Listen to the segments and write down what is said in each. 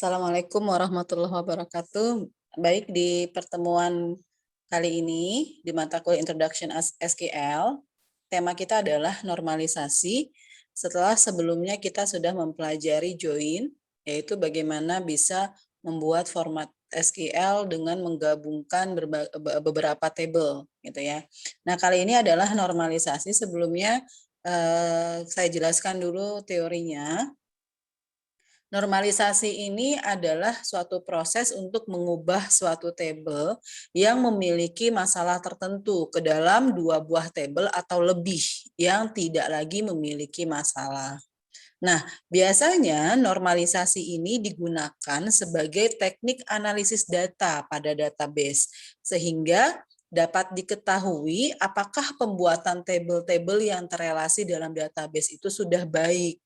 Assalamualaikum warahmatullahi wabarakatuh. Baik, di pertemuan kali ini di mata kuliah Introduction SQL, tema kita adalah normalisasi. Setelah sebelumnya kita sudah mempelajari join, yaitu bagaimana bisa membuat format SQL dengan menggabungkan beberapa table, gitu ya. Nah, kali ini adalah normalisasi. Sebelumnya saya jelaskan dulu teorinya. Normalisasi ini adalah suatu proses untuk mengubah suatu tabel yang memiliki masalah tertentu ke dalam dua buah tabel atau lebih yang tidak lagi memiliki masalah. Nah, biasanya normalisasi ini digunakan sebagai teknik analisis data pada database, sehingga dapat diketahui apakah pembuatan tabel-tabel yang terrelasi dalam database itu sudah baik.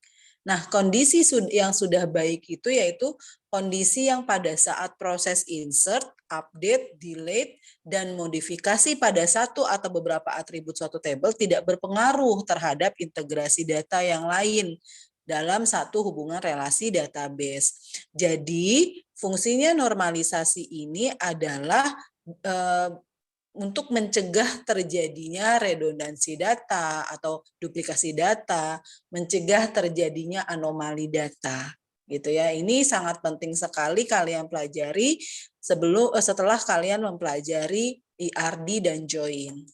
Nah, kondisi yang sudah baik itu yaitu kondisi yang pada saat proses insert, update, delete, dan modifikasi pada satu atau beberapa atribut suatu tabel tidak berpengaruh terhadap integrasi data yang lain dalam satu hubungan relasi database. Jadi, fungsinya normalisasi ini adalah untuk mencegah terjadinya redundansi data atau duplikasi data, mencegah terjadinya anomali data, gitu ya. Ini sangat penting sekali kalian pelajari setelah kalian mempelajari ERD dan join.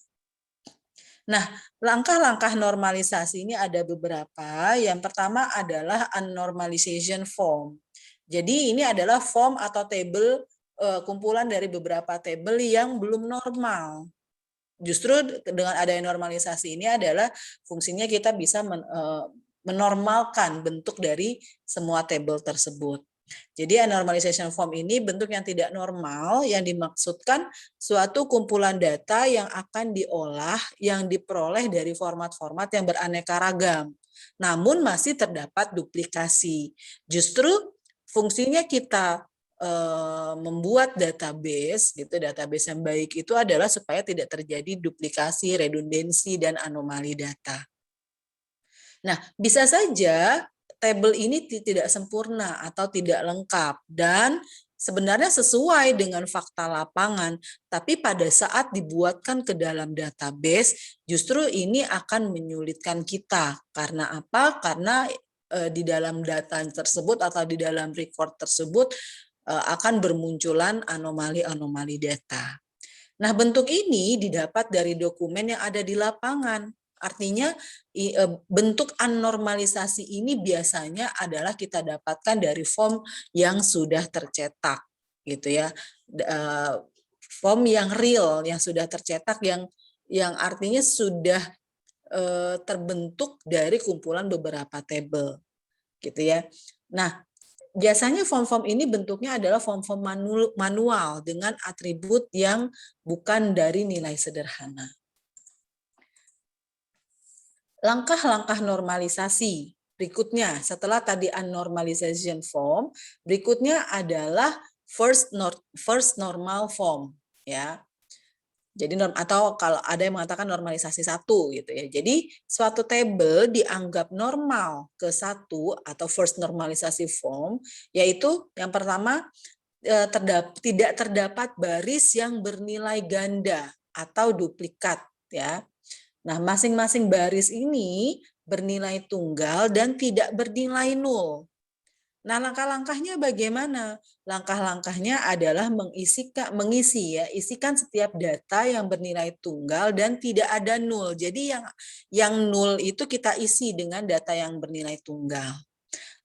Nah, langkah-langkah normalisasi ini ada beberapa. Yang pertama adalah unnormalization form. Jadi ini adalah form atau table kumpulan dari beberapa table yang belum normal. Justru dengan adanya normalisasi ini adalah fungsinya kita bisa menormalkan bentuk dari semua table tersebut. Jadi normalization form ini bentuk yang tidak normal yang dimaksudkan suatu kumpulan data yang akan diolah yang diperoleh dari format-format yang beraneka ragam. Namun masih terdapat duplikasi. Justru fungsinya kita membuat database yang baik itu adalah supaya tidak terjadi duplikasi, redundansi, dan anomali data. Nah, bisa saja tabel ini tidak sempurna atau tidak lengkap dan sebenarnya sesuai dengan fakta lapangan, tapi pada saat dibuatkan ke dalam database, justru ini akan menyulitkan kita. Karena apa? Karena di dalam data tersebut atau di dalam record tersebut akan bermunculan anomali-anomali data. Nah, bentuk ini didapat dari dokumen yang ada di lapangan. Artinya bentuk anormalisasi ini biasanya adalah kita dapatkan dari form yang sudah tercetak, gitu ya. Form yang real, yang sudah tercetak, yang artinya sudah terbentuk dari kumpulan beberapa tabel, gitu ya. Nah, biasanya form-form ini bentuknya adalah form-form manual dengan atribut yang bukan dari nilai sederhana. Langkah-langkah normalisasi berikutnya setelah tadi unnormalization form, berikutnya adalah first normal form, ya. Jadi atau kalau ada yang mengatakan normalisasi satu gitu ya. Jadi suatu table dianggap normal ke satu atau first normalisasi form, yaitu yang pertama tidak terdapat baris yang bernilai ganda atau duplikat ya. Nah, masing-masing baris ini bernilai tunggal dan tidak bernilai nol. Nah, langkah-langkahnya bagaimana? Langkah-langkahnya adalah isikan setiap data yang bernilai tunggal dan tidak ada nol. Jadi yang nol itu kita isi dengan data yang bernilai tunggal.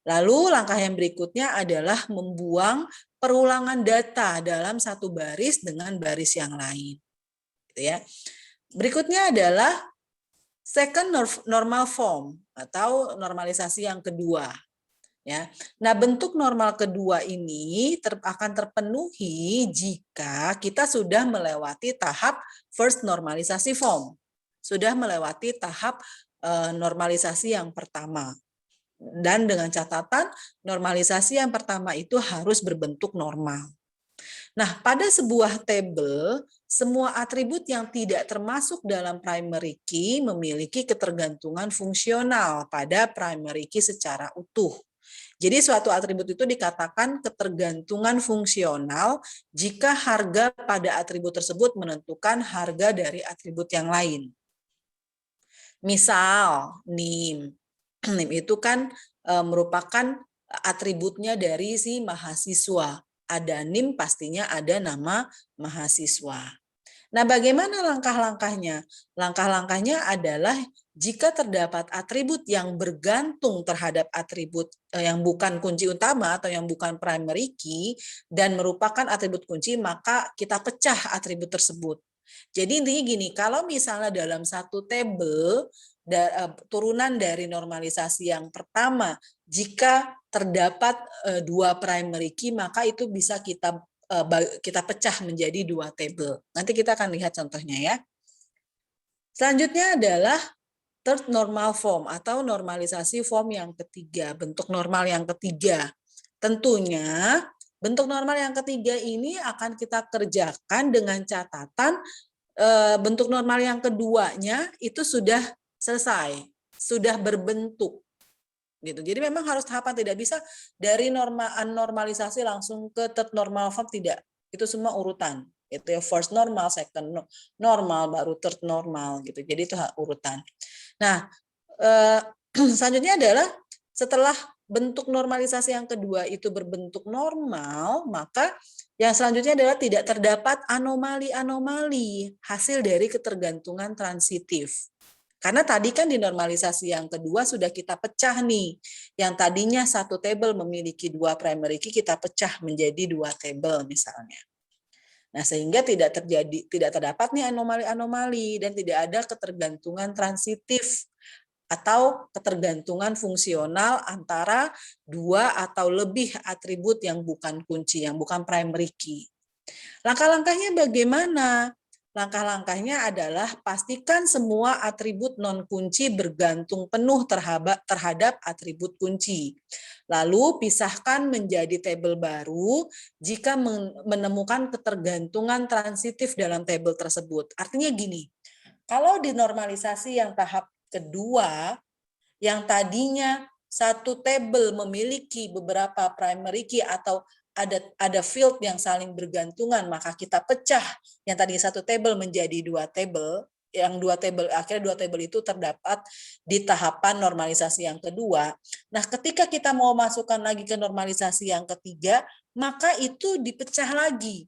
Lalu langkah yang berikutnya adalah membuang perulangan data dalam satu baris dengan baris yang lain. Gitu ya. Berikutnya adalah second normal form atau normalisasi yang kedua. Ya. Nah, bentuk normal kedua ini akan terpenuhi jika kita sudah melewati tahap first normalisasi form. Sudah melewati tahap normalisasi yang pertama. Dan dengan catatan normalisasi yang pertama itu harus berbentuk normal. Nah, pada sebuah tabel, semua atribut yang tidak termasuk dalam primary key memiliki ketergantungan fungsional pada primary key secara utuh. Jadi suatu atribut itu dikatakan ketergantungan fungsional jika harga pada atribut tersebut menentukan harga dari atribut yang lain. Misal NIM. NIM itu kan merupakan atributnya dari si mahasiswa. Ada NIM pastinya ada nama mahasiswa. Nah, bagaimana langkah-langkahnya? Langkah-langkahnya adalah jika terdapat atribut yang bergantung terhadap atribut yang bukan kunci utama atau yang bukan primary key dan merupakan atribut kunci, maka kita pecah atribut tersebut. Jadi intinya gini, kalau misalnya dalam satu tabel turunan dari normalisasi yang pertama, jika terdapat dua primary key, maka itu bisa kita pecah menjadi dua tabel. Nanti kita akan lihat contohnya ya. Selanjutnya adalah third normal form atau normalisasi form yang ketiga, bentuk normal yang ketiga. Tentunya bentuk normal yang ketiga ini akan kita kerjakan dengan catatan bentuk normal yang keduanya itu sudah selesai, sudah berbentuk. Gitu. Jadi memang harus tahapan, tidak bisa dari normalisasi langsung ke third normal form, tidak. Itu semua urutan. Itu ya, first normal, second normal, baru third normal gitu. Jadi itu urutan. Nah, selanjutnya adalah setelah bentuk normalisasi yang kedua itu berbentuk normal, maka yang selanjutnya adalah tidak terdapat anomali-anomali hasil dari ketergantungan transitif. Karena tadi kan di normalisasi yang kedua sudah kita pecah nih. Yang tadinya satu tabel memiliki dua primary key, kita pecah menjadi dua tabel misalnya. Nah, sehingga tidak terdapat nih anomali-anomali dan tidak ada ketergantungan transitif atau ketergantungan fungsional antara dua atau lebih atribut yang bukan kunci, yang bukan primary key. Langkah-langkahnya bagaimana? Langkah-langkahnya adalah pastikan semua atribut non-kunci bergantung penuh terhadap atribut kunci. Lalu pisahkan menjadi tabel baru jika menemukan ketergantungan transitif dalam tabel tersebut. Artinya gini, kalau di normalisasi yang tahap kedua, yang tadinya satu tabel memiliki beberapa primary key atau ada field yang saling bergantungan, maka kita pecah yang tadi satu tabel menjadi dua tabel, yang dua tabel, akhirnya dua tabel itu terdapat di tahapan normalisasi yang kedua. Nah, ketika kita mau masukkan lagi ke normalisasi yang ketiga, maka itu dipecah lagi.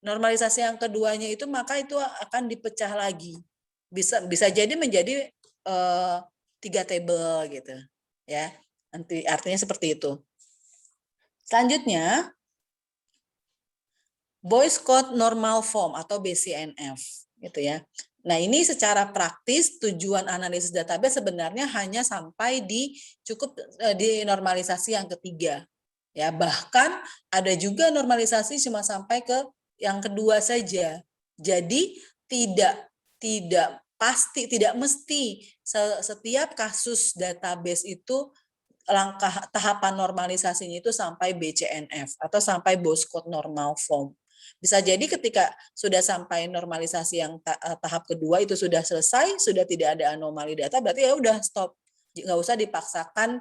Normalisasi yang keduanya itu, maka itu akan dipecah lagi. Bisa jadi menjadi tiga tabel gitu ya. Nanti artinya seperti itu. Selanjutnya, Boy's Code Normal Form atau BCNF gitu ya. Nah, ini secara praktis tujuan analisis database sebenarnya hanya sampai di di normalisasi yang ketiga. Ya, bahkan ada juga normalisasi cuma sampai ke yang kedua saja. Jadi tidak pasti, tidak mesti setiap kasus database itu langkah tahapan normalisasinya itu sampai BCNF atau sampai Boy's Code Normal Form. Bisa jadi ketika sudah sampai normalisasi yang tahap kedua itu sudah selesai, sudah tidak ada anomali data, berarti ya udah stop. Nggak usah dipaksakan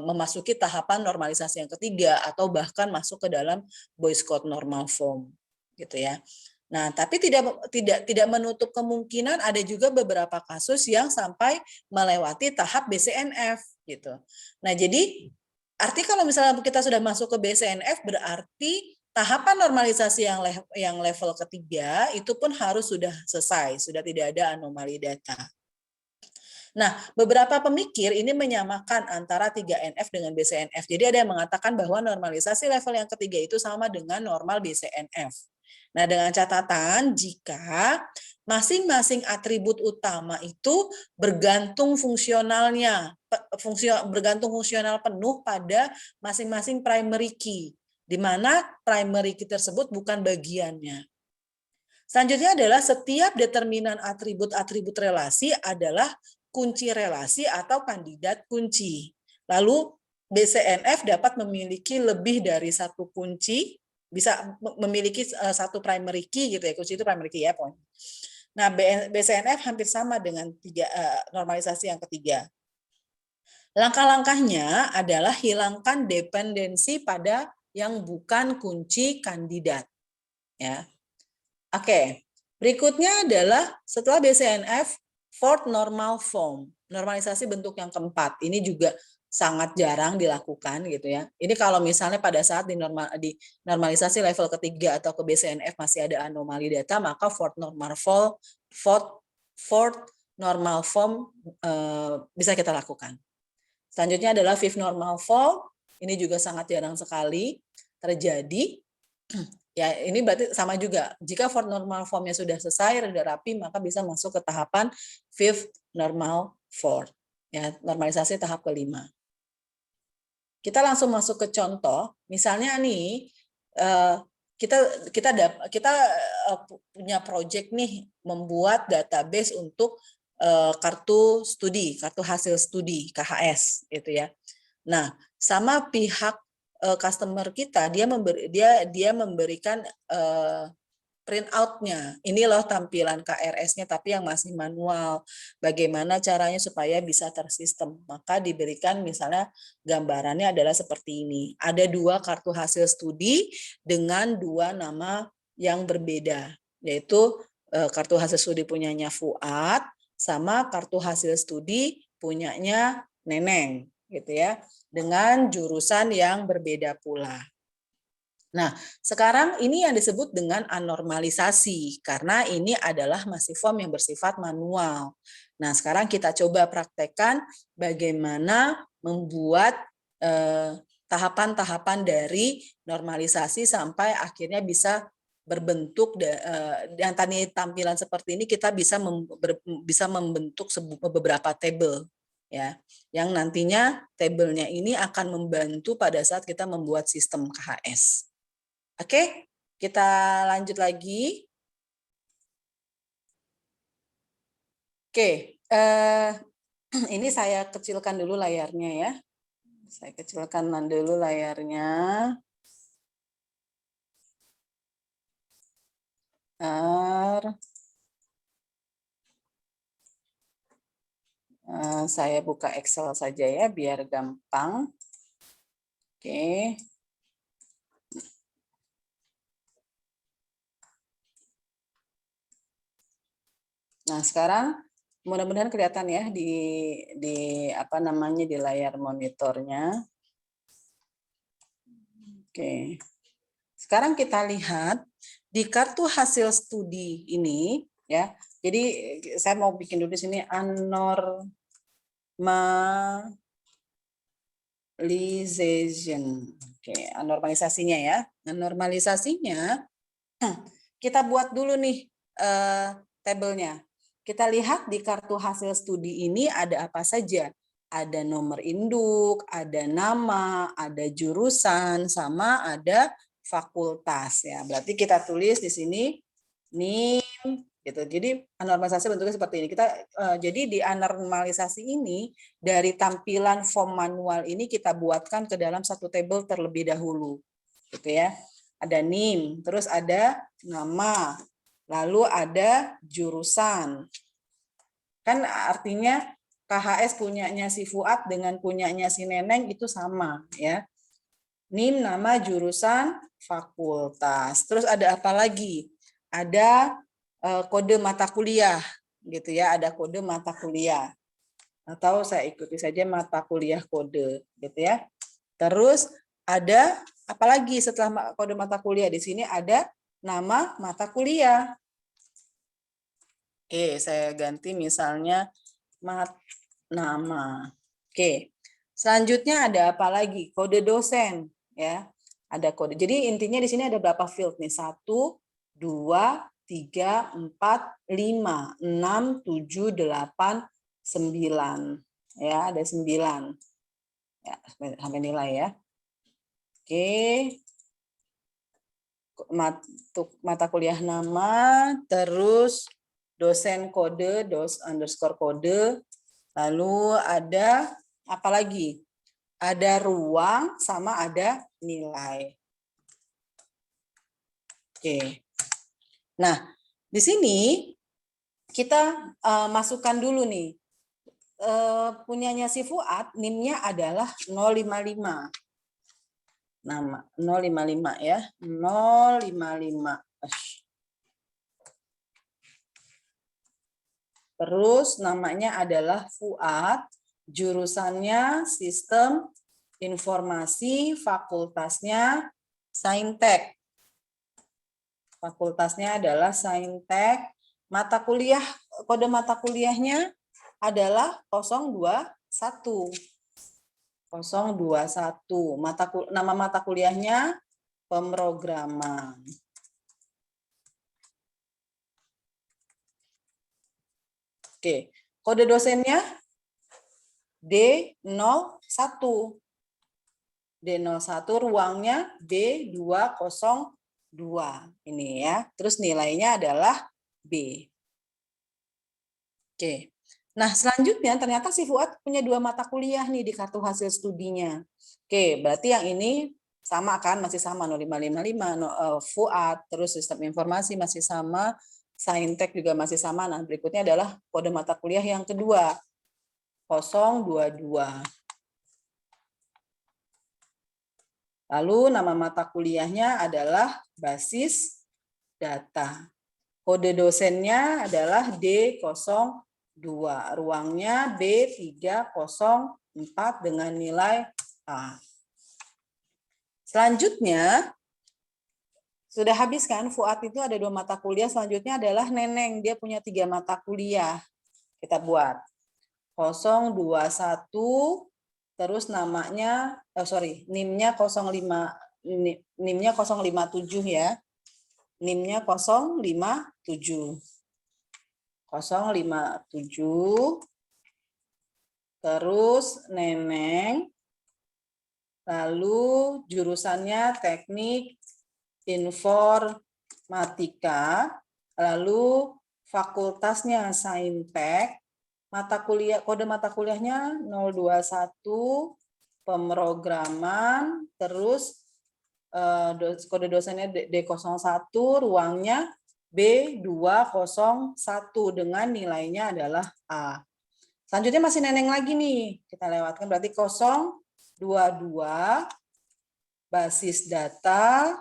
memasuki tahapan normalisasi yang ketiga atau bahkan masuk ke dalam Boy's Code Normal Form gitu ya. Nah, tapi tidak menutup kemungkinan ada juga beberapa kasus yang sampai melewati tahap BCNF gitu. Nah, jadi arti kalau misalnya kita sudah masuk ke BCNF berarti tahapan normalisasi yang level ketiga itu pun harus sudah selesai, sudah tidak ada anomali data. Nah, beberapa pemikir ini menyamakan antara 3NF dengan BCNF. Jadi ada yang mengatakan bahwa normalisasi level yang ketiga itu sama dengan normal BCNF. Nah, dengan catatan jika masing-masing atribut utama itu bergantung fungsionalnya, bergantung fungsional penuh pada masing-masing primary key, di mana primary key tersebut bukan bagiannya. Selanjutnya adalah setiap determinan atribut-atribut relasi adalah kunci relasi atau kandidat kunci. Lalu BCNF dapat memiliki lebih dari satu kunci, bisa memiliki satu primary key gitu ya, kunci itu primary key ya pokoknya. Nah, BCNF hampir sama dengan normalisasi yang ketiga. Langkah-langkahnya adalah hilangkan dependensi pada yang bukan kunci kandidat. Ya. Oke. Berikutnya adalah setelah BCNF, fourth normal form, normalisasi bentuk yang keempat. Ini juga sangat jarang dilakukan gitu ya. Ini kalau misalnya pada saat di normalisasi level ketiga atau ke BCNF masih ada anomali data, maka fourth normal form bisa kita lakukan. Selanjutnya adalah fifth normal form. Ini juga sangat jarang sekali terjadi. Ya, ini berarti sama juga. Jika fourth normal formnya sudah selesai, sudah rapi, maka bisa masuk ke tahapan fifth normal form. Ya, normalisasi tahap kelima. Kita langsung masuk ke contoh. Misalnya nih, kita punya project nih membuat database untuk kartu studi, kartu hasil studi KHS, gitu ya. Nah, sama pihak customer kita, dia memberikan print out-nya. Ini loh tampilan KRS-nya tapi yang masih manual. Bagaimana caranya supaya bisa tersistem? Maka diberikan misalnya gambarannya adalah seperti ini. Ada 2 kartu hasil studi dengan 2 nama yang berbeda, yaitu kartu hasil studi punyanya Fuad sama kartu hasil studi punyanya Neneng, gitu ya, dengan jurusan yang berbeda pula. Nah, sekarang ini yang disebut dengan anormalisasi, karena ini adalah masih form yang bersifat manual. Nah, sekarang kita coba praktekkan bagaimana membuat tahapan-tahapan dari normalisasi sampai akhirnya bisa berbentuk, yang tadi tampilan seperti ini kita bisa membentuk beberapa table, ya, yang nantinya tabelnya ini akan membantu pada saat kita membuat sistem KHS. Oke, kita lanjut lagi. Oke, ini saya kecilkan dulu layarnya ya. Saya kecilkan dulu layarnya. Saya buka Excel saja ya, biar gampang. Oke. Nah, sekarang mudah-mudahan kelihatan ya di apa namanya di layar monitornya. Oke. Sekarang kita lihat di kartu hasil studi ini ya. Jadi saya mau bikin dulu di sini anormalization. Oke, anormalisasinya ya. Normalisasinya kita buat dulu nih tabelnya. Kita lihat di kartu hasil studi ini ada apa saja. Ada nomor induk, ada nama, ada jurusan, sama ada fakultas ya. Berarti kita tulis di sini NIM gitu. Jadi anormalisasi bentuknya seperti ini. Jadi di anormalisasi ini dari tampilan form manual ini kita buatkan ke dalam satu tabel terlebih dahulu. Gitu ya. Ada NIM, terus ada nama, lalu ada jurusan. Kan artinya KHS punyanya si Fuad dengan punyanya si Neneng itu sama ya. NIM, nama, jurusan, fakultas. Terus ada apa lagi? Ada kode mata kuliah gitu ya, ada kode mata kuliah. Atau saya ikuti saja mata kuliah kode gitu ya. Terus ada apa lagi setelah kode mata kuliah? Di sini ada nama mata kuliah. Oke, saya ganti misalnya nama. Oke. Selanjutnya ada apa lagi? Kode dosen ya. Ada kode. Jadi intinya di sini ada berapa field nih? 1 2 3 4 5 6 7 8 9. Ya, ada 9. Ya, sampai nilai ya. Oke. Mata kuliah nama, terus dosen kode, _kode, lalu ada apa lagi? Ada ruang sama ada nilai. Oke. Nah, di sini kita masukkan dulu nih punyanya si Fuad, NIM-nya adalah 055. Nama 055 ya, 055. Terus namanya adalah Fuad, jurusannya Sistem Informasi, fakultasnya Saintek. Fakultasnya adalah Saintek. Mata kuliah, kode mata kuliahnya adalah 021. 021. Nama mata kuliahnya pemrograman. Oke, kode dosennya D01. D01, ruangnya D202. Ini ya. Terus nilainya adalah B. Oke. Nah, selanjutnya ternyata si Fuad punya 2 mata kuliah nih di kartu hasil studinya. Oke, berarti yang ini sama kan, masih sama 0555, Fuad, terus sistem informasi masih sama, Saintek juga masih sama. Nah, berikutnya adalah kode mata kuliah yang kedua, 022. Lalu nama mata kuliahnya adalah basis data. Kode dosennya adalah D02. Ruangnya B304 dengan nilai A. Selanjutnya, sudah habis kan, Fuad itu ada 2 mata kuliah, selanjutnya adalah Neneng, dia punya 3 mata kuliah. Kita buat 021, terus namanya, NIM-nya 05, NIM-nya 057 ya. NIM-nya 057. 057. Terus Neneng. Lalu jurusannya Teknik Informatika, lalu fakultasnya Saintek, kode mata kuliahnya 021, pemrograman, terus kode dosennya D01, ruangnya B201 dengan nilainya adalah A. Selanjutnya masih Neneng lagi nih, kita lewatkan berarti 022, basis data,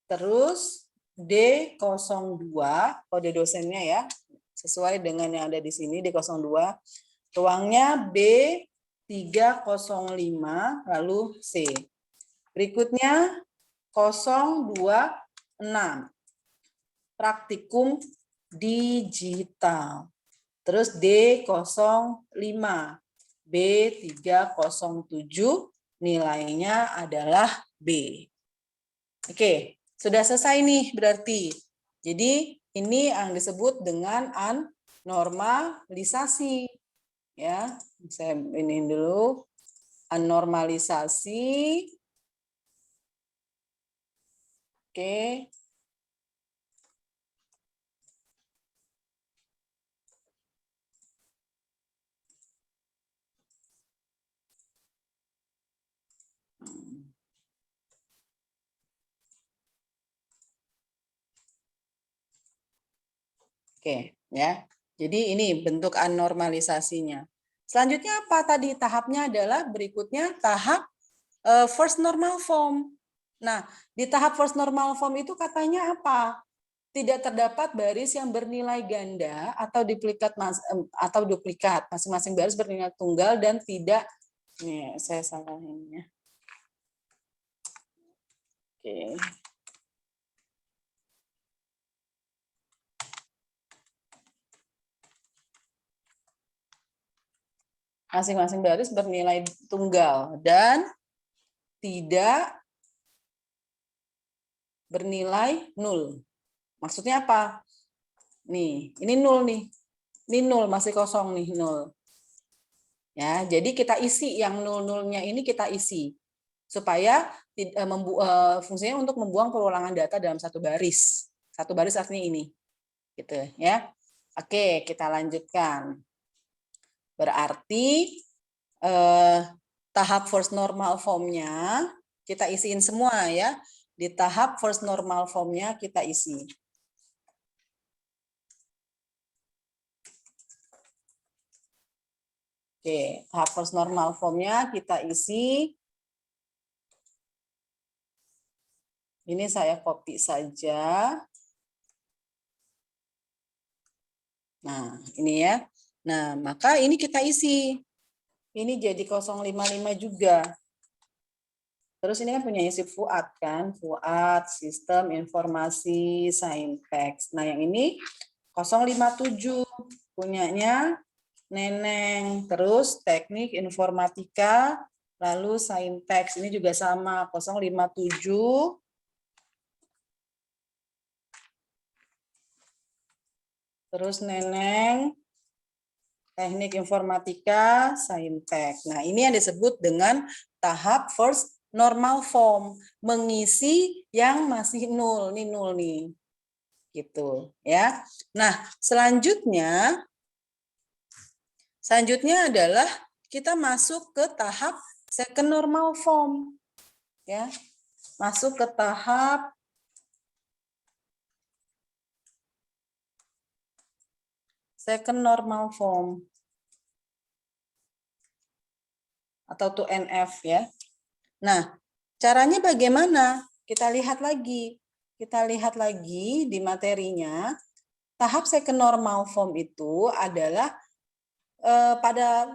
terus D02, kode dosennya ya, sesuai dengan yang ada di sini, D02, ruangnya B305, lalu C. Berikutnya 026, praktikum digital. Terus D05, B307, nilainya adalah B. Oke, sudah selesai nih berarti. Jadi ini yang disebut dengan anormalisasi. Ya, saya ini dulu. Anormalisasi. Oke. Oke, ya. Jadi ini bentuk anormalisasinya. Selanjutnya apa tadi? Tahapnya adalah berikutnya tahap first normal form. Nah, di tahap first normal form itu katanya apa? Tidak terdapat baris yang bernilai ganda atau duplikat. Masing-masing baris bernilai tunggal dan tidak. Nih, saya salah ini ya. Oke. Masing-masing baris bernilai tunggal dan tidak bernilai nol. Maksudnya apa? Nih, ini nol nih. Ini nol, masih kosong nih, nol. Ya, jadi kita isi yang nol-nolnya ini kita isi supaya fungsinya untuk membuang perulangan data dalam satu baris. Satu baris artinya ini. Gitu ya. Oke, kita lanjutkan. Berarti tahap first normal form-nya kita isiin semua ya. Di tahap first normal form-nya kita isi. Oke, tahap first normal form-nya kita isi. Ini saya copy saja. Nah, ini ya. Nah, maka ini kita isi. Ini jadi 055 juga. Terus ini kan punya si Fuad kan, Fuad, sistem informasi saintek. Nah, yang ini 057 punyanya Neneng. Terus teknik informatika, lalu saintek. Ini juga sama 057. Terus Neneng, teknik informatika, saintek. Nah, ini yang disebut dengan tahap first normal form, mengisi yang masih nol, ini nol nih. Gitu, ya. Nah, selanjutnya adalah kita masuk ke tahap second normal form. Ya. Masuk ke tahap second normal form atau 2NF ya. Nah, caranya bagaimana? Kita lihat lagi. Kita lihat lagi di materinya. Tahap second normal form itu adalah pada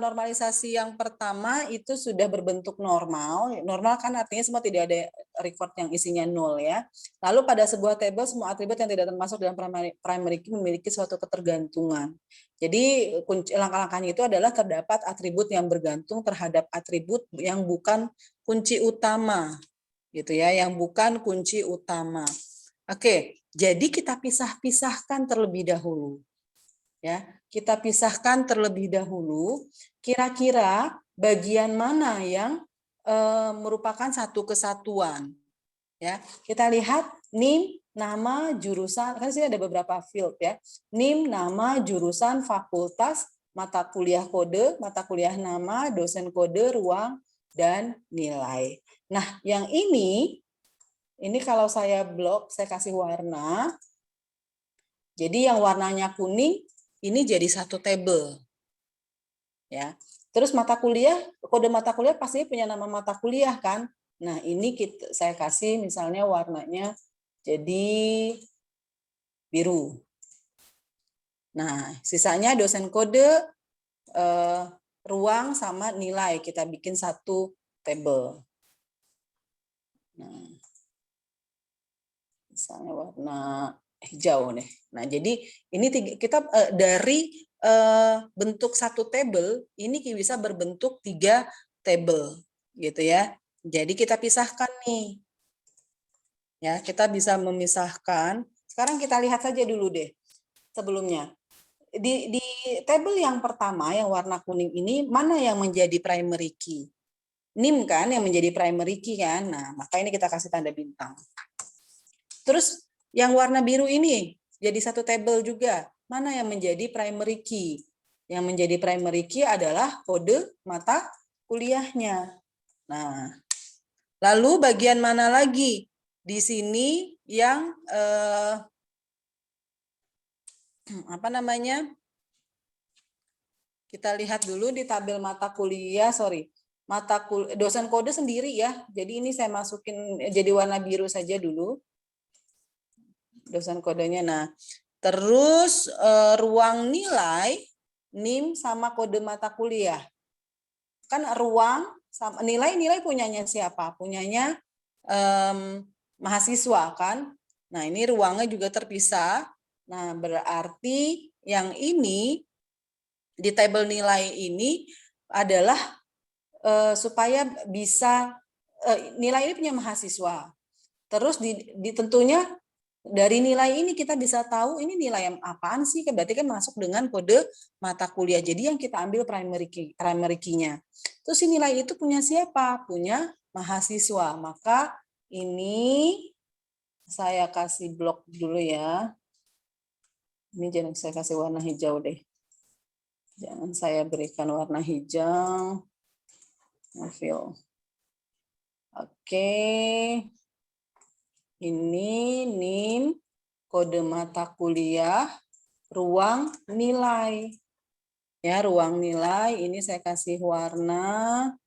normalisasi yang pertama itu sudah berbentuk normal. Normal kan artinya semua tidak ada record yang isinya nol ya. Lalu pada sebuah table semua atribut yang tidak termasuk dalam primary key memiliki suatu ketergantungan. Jadi langkah-langkahnya itu adalah terdapat atribut yang bergantung terhadap atribut yang bukan kunci utama, gitu ya, yang bukan kunci utama. Oke, jadi kita pisahkan terlebih dahulu. Ya, kita pisahkan terlebih dahulu kira-kira bagian mana yang merupakan satu kesatuan. Ya, kita lihat NIM, nama, jurusan, kan sini ada beberapa field ya. NIM, nama, jurusan, fakultas, mata kuliah kode, mata kuliah nama, dosen kode, ruang, dan nilai. Nah, yang ini kalau saya blok, saya kasih warna. Jadi yang warnanya kuning ini jadi satu table. Ya. Terus mata kuliah, kode mata kuliah pasti punya nama mata kuliah kan? Nah, ini saya kasih misalnya warnanya jadi biru. Nah, sisanya dosen kode, ruang sama nilai kita bikin satu table. Nah, misalnya warna hijau nih. Nah, jadi ini kita dari bentuk satu table ini bisa berbentuk 3 table gitu ya. Jadi kita pisahkan nih. Ya, kita bisa memisahkan. Sekarang kita lihat saja dulu deh sebelumnya. Di table yang pertama yang warna kuning ini mana yang menjadi primary key? NIM kan yang menjadi primary key kan. Nah, maka ini kita kasih tanda bintang. Terus yang warna biru ini jadi satu table juga. Mana yang menjadi primary key? Yang menjadi primary key adalah kode mata kuliahnya. Nah, lalu bagian mana lagi? Di sini yang apa namanya? Kita lihat dulu di tabel mata kuliah, dosen kode sendiri ya. Jadi ini saya masukin jadi warna biru saja dulu. Dosen kodenya. Nah, terus ruang nilai, NIM sama kode mata kuliah. Kan ruang sama nilai punyanya siapa? Punyanya mahasiswa kan. Nah, ini ruangnya juga terpisah. Nah, berarti yang ini di tabel nilai ini adalah supaya bisa nilai ini punya mahasiswa. Terus tentunya dari nilai ini kita bisa tahu ini nilai yang apaan sih, berarti kan masuk dengan kode mata kuliah. Jadi yang kita ambil primary key-nya. Terus nilai itu punya siapa? Punya mahasiswa. Maka ini saya kasih blok dulu ya. Ini jangan saya kasih warna hijau deh. Jangan saya berikan warna hijau. Fill. Oke. Ini NIM, kode mata kuliah, ruang nilai. Ya, ruang nilai ini saya kasih warna.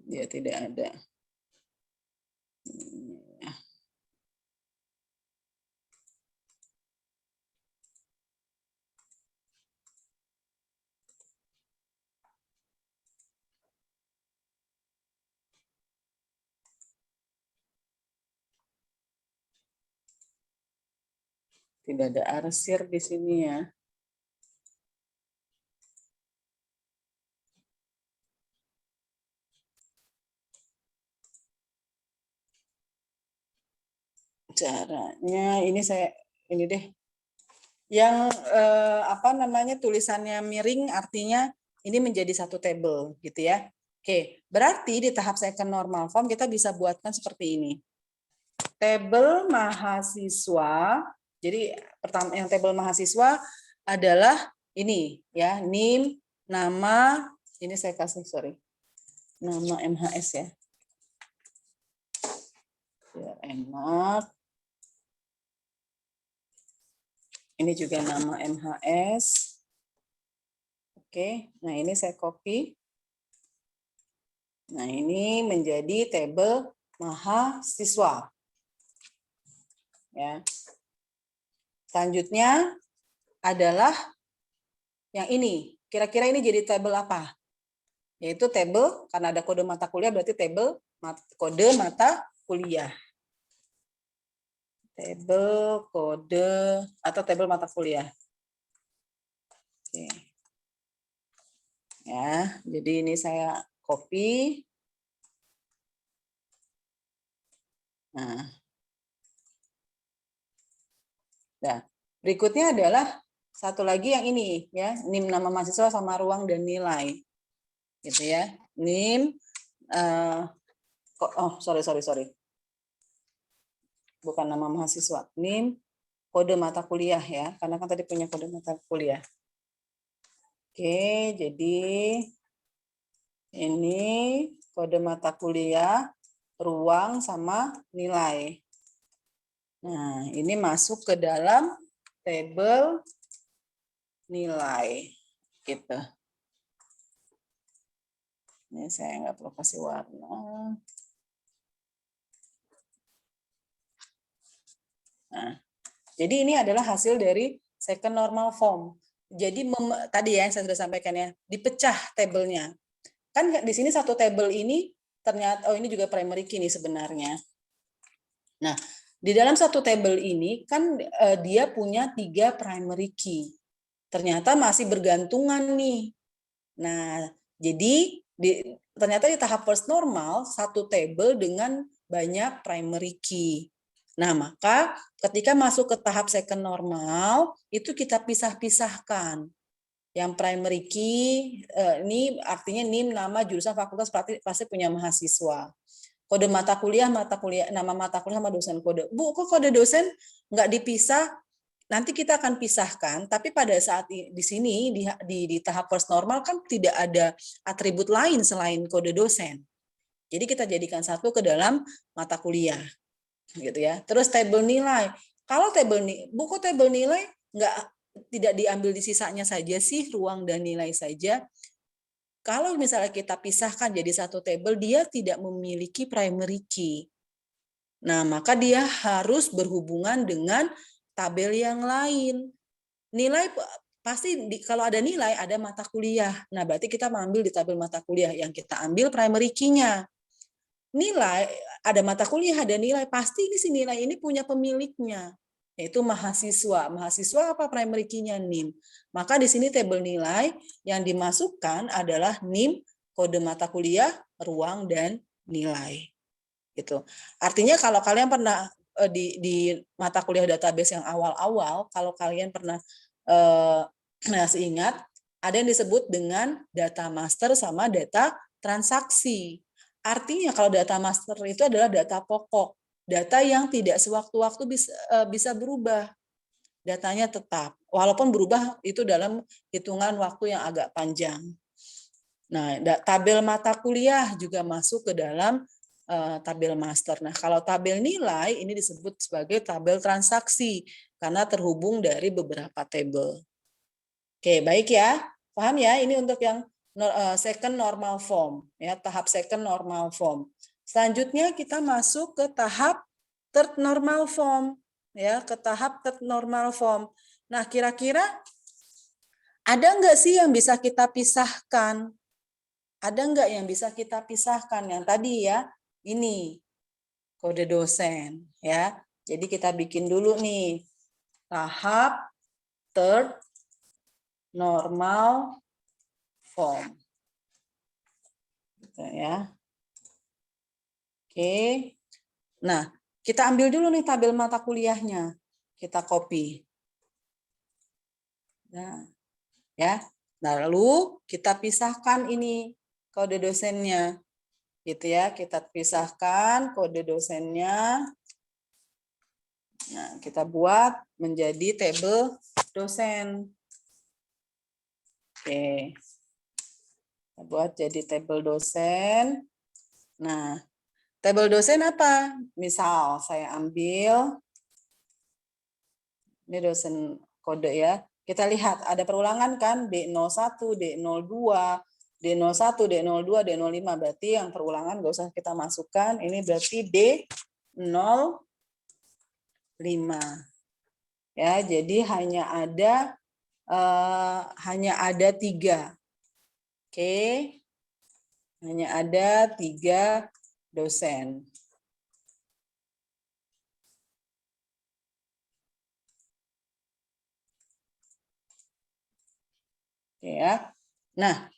Dia tidak ada. Tidak ada arsir di sini ya. Caranya ini deh. Yang apa namanya tulisannya miring artinya ini menjadi satu tabel gitu ya. Oke, berarti di tahap second normal form kita bisa buatkan seperti ini. Tabel mahasiswa. Jadi pertama yang tabel mahasiswa adalah ini ya, NIM, nama, ini saya kasih nama MHS ya. Biar enak. Ini juga nama MHS. Oke, nah ini saya copy. Nah ini menjadi tabel mahasiswa. Ya. Selanjutnya adalah yang ini. Kira-kira ini jadi tabel apa? Yaitu tabel, karena ada kode mata kuliah berarti tabel kode mata kuliah. Tabel kode atau tabel mata kuliah. Oke. Ya, jadi ini saya copy. Nah, berikutnya adalah satu lagi yang ini ya, NIM nama mahasiswa sama ruang dan nilai, gitu ya. NIM, sorry, bukan nama mahasiswa, NIM kode mata kuliah ya, karena kan tadi punya kode mata kuliah. Oke, jadi ini kode mata kuliah, ruang sama nilai. Nah, ini masuk ke dalam tabel nilai, gitu. Ini saya nggak perlu kasih warna. Nah, jadi ini adalah hasil dari second normal form. Jadi tadi ya yang saya sudah sampaikan ya, dipecah tabelnya. Kan di sini satu tabel ini ternyata, oh ini juga primary key nih sebenarnya. Nah, di dalam satu tabel ini kan dia punya 3 primary key. Ternyata masih bergantungan nih. Nah, jadi ternyata di tahap first normal satu table dengan banyak primary key. Nah, maka ketika masuk ke tahap second normal itu kita pisah-pisahkan. Yang primary key ini artinya NIM, nama, jurusan, fakultas, pasti punya mahasiswa. Kode mata kuliah, nama mata kuliah sama dosen kode. Bu, kok kode dosen nggak dipisah? Nanti kita akan pisahkan, tapi pada saat di sini di tahap first normal kan tidak ada atribut lain selain kode dosen. Jadi kita jadikan satu ke dalam mata kuliah, gitu ya. Terus tabel nilai. Kalau buku tabel nilai tidak diambil di sisanya saja sih, ruang dan nilai saja. Kalau misalnya kita pisahkan jadi satu tabel, dia tidak memiliki primary key. Nah, maka dia harus berhubungan dengan tabel yang lain. Nilai pasti kalau ada nilai ada mata kuliah. Nah, berarti kita mengambil di tabel mata kuliah yang kita ambil primary key-nya. Nilai ada mata kuliah, ada nilai, pasti ini si nilai ini punya pemiliknya, yaitu mahasiswa. Mahasiswa apa primary key-nya? NIM. Maka di sini tabel nilai yang dimasukkan adalah NIM, kode mata kuliah, ruang, dan nilai. Gitu. Artinya kalau kalian pernah di mata kuliah database yang awal-awal, kalau kalian pernah masih ingat, ada yang disebut dengan data master sama data transaksi. Artinya kalau data master itu adalah data pokok, data yang tidak sewaktu-waktu bisa berubah. Datanya tetap, walaupun berubah itu dalam hitungan waktu yang agak panjang. Nah, tabel mata kuliah juga masuk ke dalam tabel master. Nah, kalau tabel nilai ini disebut sebagai tabel transaksi karena terhubung dari beberapa tabel. Oke, baik ya. Paham ya? Ini untuk yang second normal form, ya, tahap second normal form. Selanjutnya kita masuk ke tahap third normal form, ya, ke tahap third normal form. Nah, kira-kira ada nggak sih yang bisa kita pisahkan? Ada nggak yang bisa kita pisahkan? Yang tadi ya, ini kode dosen, ya. Jadi kita bikin dulu nih tahap third normal form. Gitu ya. Oke. Nah, kita ambil dulu nih tabel mata kuliahnya. Kita copy. Nah, ya. Lalu kita pisahkan ini kode dosennya. Gitu ya, kita pisahkan kode dosennya. Nah, kita buat menjadi tabel dosen. Oke. Kita buat jadi tabel dosen. Nah, tabel dosen apa? Misal saya ambil, ini dosen kode ya. Kita lihat ada perulangan kan, D01, D02, D01, D02, D05. Berarti yang perulangan nggak usah kita masukkan. Ini berarti D05. Ya, jadi hanya ada 3. Oke. Hanya ada 3 dosen. Ya. Nah,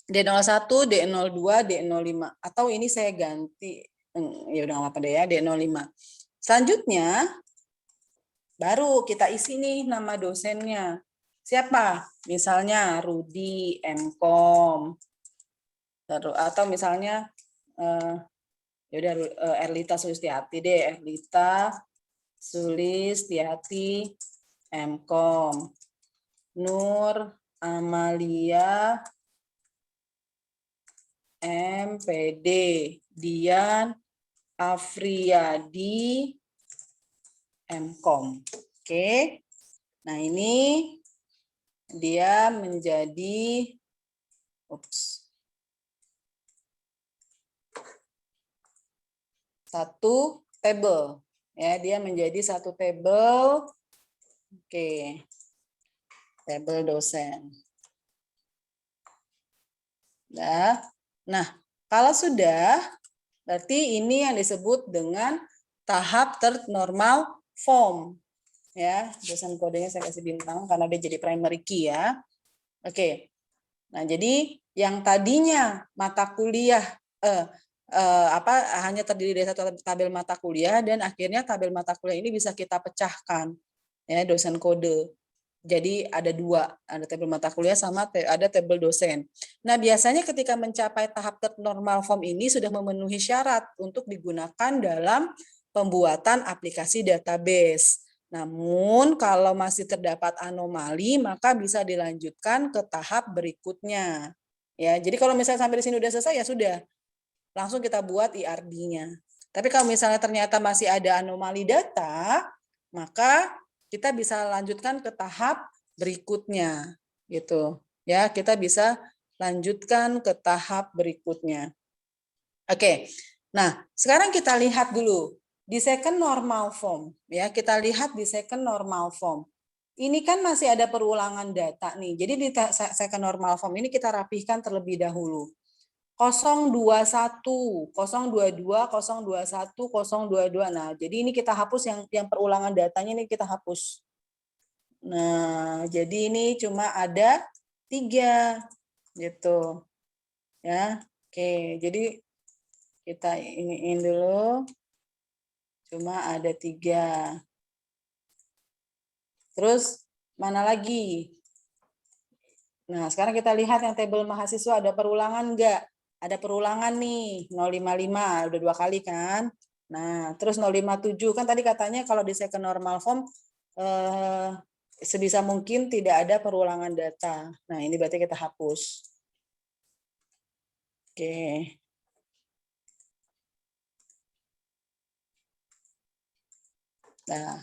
D01, D02, D05 atau ini saya ganti ya udah enggak apa-apa deh ya, D05. Selanjutnya baru kita isi nih nama dosennya. Siapa? Misalnya Rudi Mkom. Atau misalnya ya udah Erlita Sulistiati deh, Erlita Sulistiati Mkom. Nur Amalia MPD, Dian Afriyadi Mkom. Oke. Nah, ini dia menjadi satu tabel. Ya, dia menjadi satu tabel. Oke. Tabel dosen. Nah, kalau sudah, berarti ini yang disebut dengan tahap third normal form. Ya, dosen kodenya saya kasih bintang karena dia jadi primary key ya. Oke. Nah, jadi yang tadinya mata kuliah hanya terdiri dari satu tabel mata kuliah dan akhirnya tabel mata kuliah ini bisa kita pecahkan ya, dosen kode. Jadi ada 2, ada tabel mata kuliah sama ada tabel dosen. Nah, biasanya ketika mencapai tahap third normal form ini sudah memenuhi syarat untuk digunakan dalam pembuatan aplikasi database. Namun kalau masih terdapat anomali maka bisa dilanjutkan ke tahap berikutnya. Ya, jadi kalau misalnya sampai di sini sudah selesai ya sudah. Langsung kita buat IRD-nya. Tapi kalau misalnya ternyata masih ada anomali data, maka kita bisa lanjutkan ke tahap berikutnya gitu. Ya, kita bisa lanjutkan ke tahap berikutnya. Oke. Nah, sekarang kita lihat dulu di second normal form ya. Kita lihat di second normal form. Ini kan masih ada perulangan data nih. Jadi di second normal form ini kita rapihkan terlebih dahulu. 021, 022, 021, 022. Nah, jadi ini kita hapus yang perulangan datanya ini kita hapus. Nah, jadi ini cuma ada 3 gitu. Ya. Oke, jadi kita iniin dulu. Cuma ada 3. Terus mana lagi? Nah, sekarang kita lihat yang tabel mahasiswa ada perulangan enggak? Ada perulangan nih, 055, udah 2 kali kan? Nah, terus 057 kan tadi katanya kalau di second normal form sebisa mungkin tidak ada perulangan data. Nah, ini berarti kita hapus. Oke. Nah,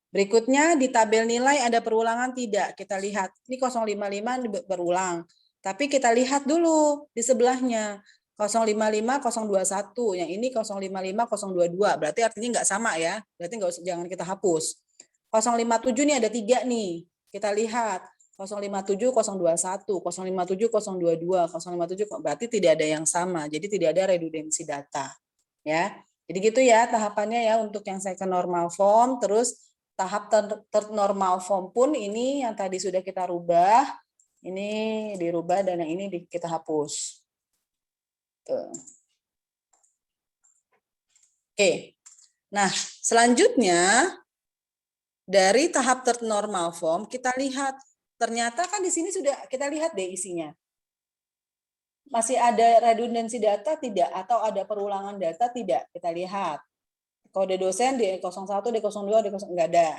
berikutnya di tabel nilai ada perulangan tidak? Kita lihat. Ini 055 berulang. Tapi kita lihat dulu di sebelahnya. 055, 021. Yang ini 055, 022. Berarti artinya nggak sama ya. Berarti jangan kita hapus. 057 nih ada 3 nih. Kita lihat. 057, 021, 057, 022, 057. Berarti tidak ada yang sama. Jadi tidak ada redundansi data. Ya. Jadi gitu ya tahapannya ya untuk yang second normal form. Terus tahap third normal form pun ini yang tadi sudah kita rubah, ini dirubah dan yang ini kita hapus. Tuh. Oke, nah selanjutnya dari tahap third normal form kita lihat ternyata kan di sini sudah kita lihat deh isinya. Masih ada redundansi data tidak atau ada perulangan data tidak? Kita lihat. Kode dosen di 01, di 02, di 0, enggak ada.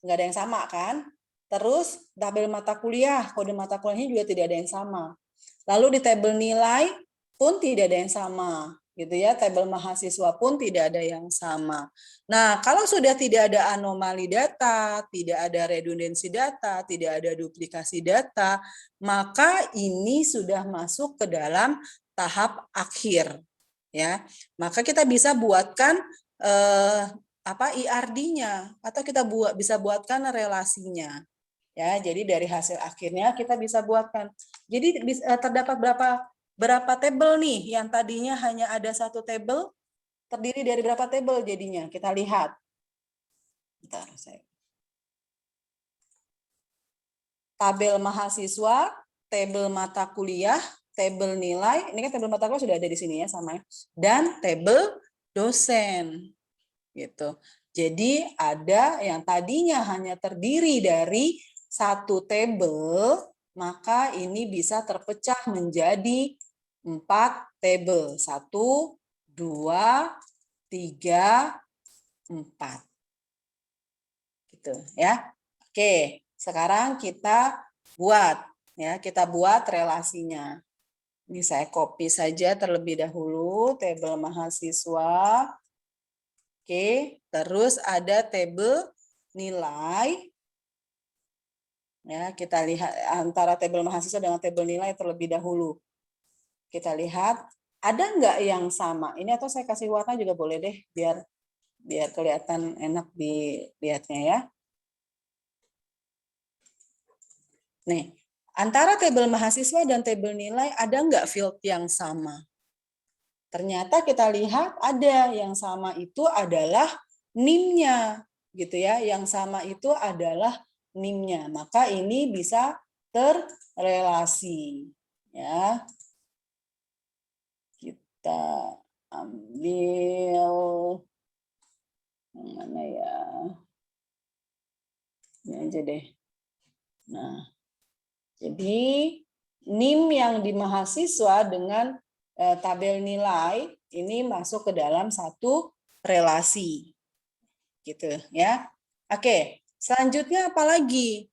Enggak ada yang sama kan? Terus tabel mata kuliah, kode mata kuliahnya juga tidak ada yang sama. Lalu di tabel nilai pun tidak ada yang sama, gitu ya. Tabel mahasiswa pun tidak ada yang sama. Nah, kalau sudah tidak ada anomali data, tidak ada redundansi data, tidak ada duplikasi data, maka ini sudah masuk ke dalam tahap akhir, ya. Maka kita bisa buatkan IRD-nya atau kita bisa buatkan relasinya. Ya, jadi dari hasil akhirnya kita bisa buatkan. Jadi terdapat berapa tabel nih yang tadinya hanya ada satu tabel, terdiri dari berapa tabel jadinya? Kita lihat. Bentar, tabel mahasiswa, tabel mata kuliah, tabel nilai. Ini kan tabel mata kuliah sudah ada di sini ya sama. Dan tabel dosen. Gitu. Jadi ada yang tadinya hanya terdiri dari satu tabel, maka ini bisa terpecah menjadi 4 tabel. 1, 2, 3, 4. Gitu ya. Oke, sekarang kita buat ya, kita buat relasinya. Ini saya copy saja terlebih dahulu tabel mahasiswa. Oke, terus ada tabel nilai. Ya, kita lihat antara tabel mahasiswa dengan tabel nilai terlebih dahulu. Kita lihat ada nggak yang sama? Ini atau saya kasih warna juga boleh deh, biar kelihatan enak dilihatnya ya. Nih, antara tabel mahasiswa dan tabel nilai ada nggak field yang sama? Ternyata kita lihat ada yang sama itu adalah NIM-nya, gitu ya. Yang sama itu adalah NIM-nya. Maka ini bisa terrelasi, ya. Kita ambil yang mana ya? Ini aja deh. Nah, jadi NIM yang di mahasiswa dengan tabel nilai ini masuk ke dalam satu relasi. Gitu ya. Oke, selanjutnya apa lagi?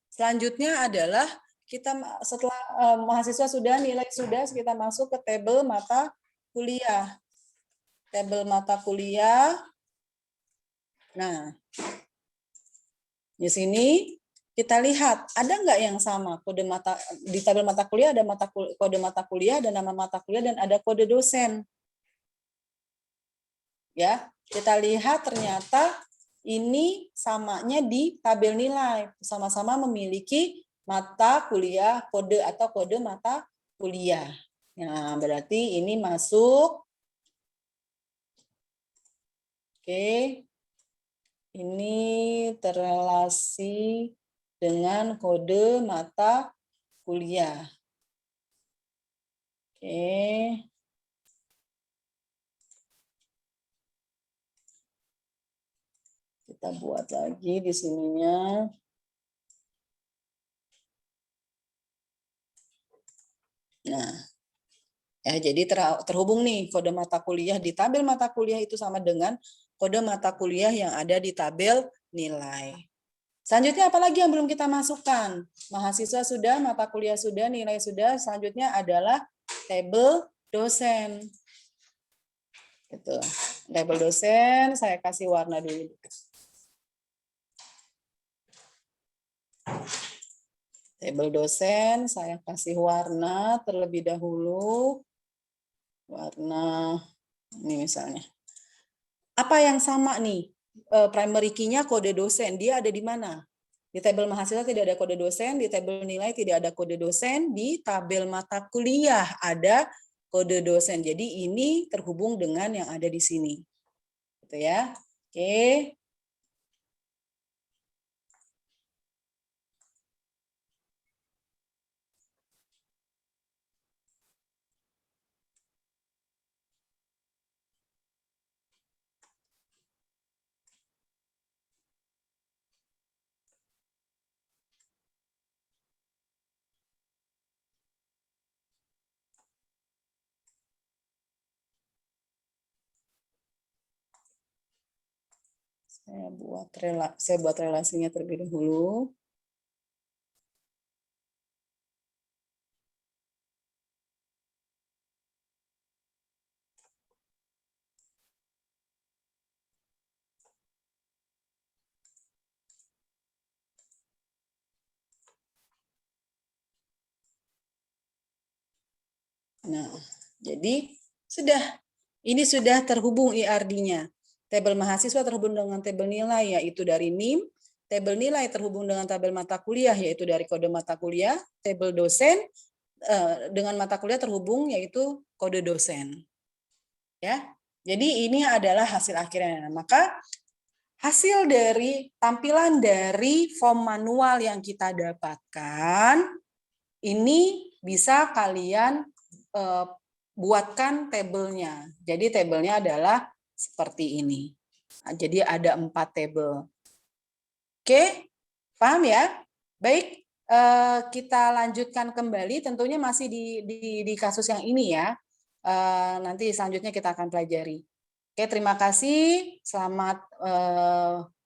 Selanjutnya adalah kita setelah mahasiswa sudah, nilai sudah, kita masuk ke tabel mata kuliah. Tabel mata kuliah. Nah, di sini kita lihat ada nggak yang sama kode mata di tabel mata kuliah, ada kode mata kuliah dan nama mata kuliah dan ada kode dosen. Ya, kita lihat ternyata ini samanya di tabel nilai, sama-sama memiliki mata kuliah kode atau kode mata kuliah. Nah, berarti ini masuk. Oke. Ini terrelasi dengan kode mata kuliah. Oke. Kita buat lagi di sininya. Nah, ya jadi terhubung nih kode mata kuliah di tabel mata kuliah itu sama dengan kode mata kuliah yang ada di tabel nilai. Selanjutnya apa lagi yang belum kita masukkan? Mahasiswa sudah, mata kuliah sudah, nilai sudah. Selanjutnya adalah tabel dosen. Gitu. Tabel dosen, saya kasih warna dulu. Tabel dosen, saya kasih warna terlebih dahulu. Warna ini misalnya. Apa yang sama nih? Primary key-nya kode dosen, dia ada di mana? Di tabel mahasiswa tidak ada kode dosen, di tabel nilai tidak ada kode dosen, di tabel mata kuliah ada kode dosen. Jadi ini terhubung dengan yang ada di sini. Gitu ya. Oke. Saya buat relasinya terlebih dahulu. Nah, jadi ini sudah terhubung IRD-nya. Tabel mahasiswa terhubung dengan tabel nilai, yaitu dari NIM. Tabel nilai terhubung dengan tabel mata kuliah, yaitu dari kode mata kuliah. Tabel dosen dengan mata kuliah terhubung, yaitu kode dosen. Ya, jadi ini adalah hasil akhirnya. Maka hasil dari tampilan dari form manual yang kita dapatkan, ini bisa kalian buatkan tabelnya. Jadi tabelnya adalah seperti ini. Jadi ada 4 tabel. Oke, paham ya? Baik, kita lanjutkan kembali. Tentunya masih di kasus yang ini ya. Nanti selanjutnya kita akan pelajari. Oke, terima kasih. Selamat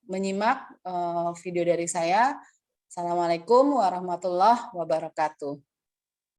menyimak video dari saya. Assalamualaikum warahmatullahi wabarakatuh.